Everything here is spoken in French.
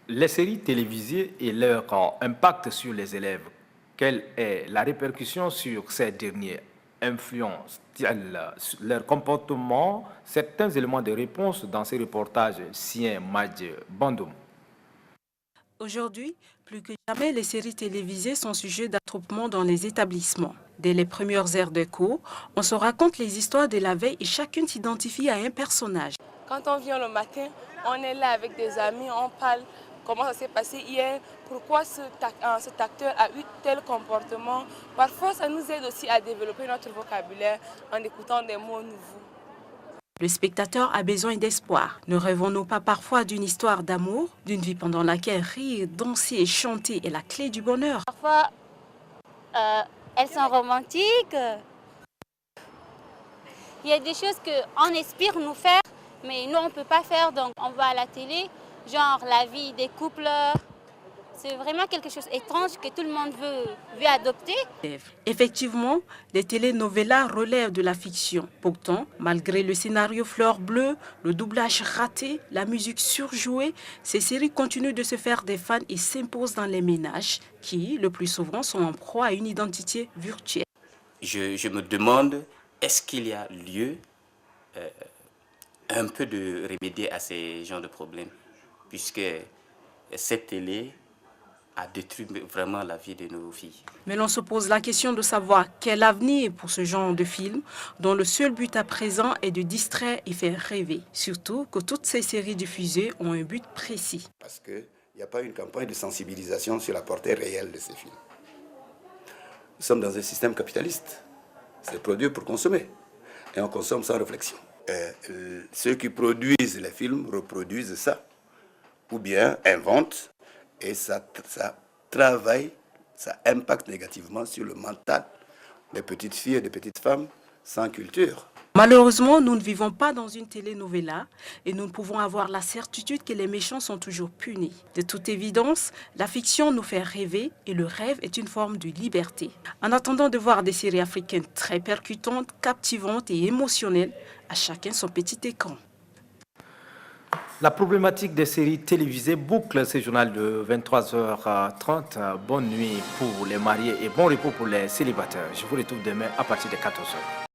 Les séries télévisées et leur impact sur les élèves, quelle est la répercussion sur ces derniers? Influencent-elles leur comportement? Certains éléments de réponse dans ces reportages Sien Madj Bandoum. Aujourd'hui, plus que jamais, les séries télévisées sont sujet d'attroupement dans les établissements. Dès les premières heures de cours, on se raconte les histoires de la veille et chacune s'identifie à un personnage. Quand on vient le matin, on est là avec des amis, on parle comment ça s'est passé hier, pourquoi cet acteur a eu tel comportement. Parfois, ça nous aide aussi à développer notre vocabulaire en écoutant des mots nouveaux. Le spectateur a besoin d'espoir. Ne rêvons-nous pas parfois d'une histoire d'amour, d'une vie pendant laquelle rire, danser et chanter est la clé du bonheur? Parfois, elles sont romantiques. Il y a des choses qu'on aspire nous faire, mais nous, on ne peut pas faire, donc on va à la télé, genre la vie des couples. C'est vraiment quelque chose d'étrange que tout le monde veut adopter. Effectivement, les telenovelas relèvent de la fiction. Pourtant, malgré le scénario fleur bleue, le doublage raté, la musique surjouée, ces séries continuent de se faire des fans et s'imposent dans les ménages qui, le plus souvent, sont en proie à une identité virtuelle. Je me demande, est-ce qu'il y a lieu un peu de remédier à ces genres de problèmes, puisque cette télé a détruit vraiment la vie de nos filles. Mais l'on se pose la question de savoir quel avenir pour ce genre de film dont le seul but à présent est de distraire et faire rêver. Surtout que toutes ces séries diffusées ont un but précis. Parce qu'il n'y a pas une campagne de sensibilisation sur la portée réelle de ces films. Nous sommes dans un système capitaliste. C'est produire pour consommer. Et on consomme sans réflexion. Ceux qui produisent les films reproduisent ça. Ou bien inventent. Et ça travaille, ça impacte négativement sur le mental des petites filles et des petites femmes sans culture. Malheureusement, nous ne vivons pas dans une telenovela et nous ne pouvons avoir la certitude que les méchants sont toujours punis. De toute évidence, la fiction nous fait rêver et le rêve est une forme de liberté. En attendant de voir des séries africaines très percutantes, captivantes et émotionnelles, à chacun son petit écran. La problématique des séries télévisées boucle ce journal de 23h30. Bonne nuit pour les mariés et bon repos pour les célibataires. Je vous retrouve demain à partir de 14h.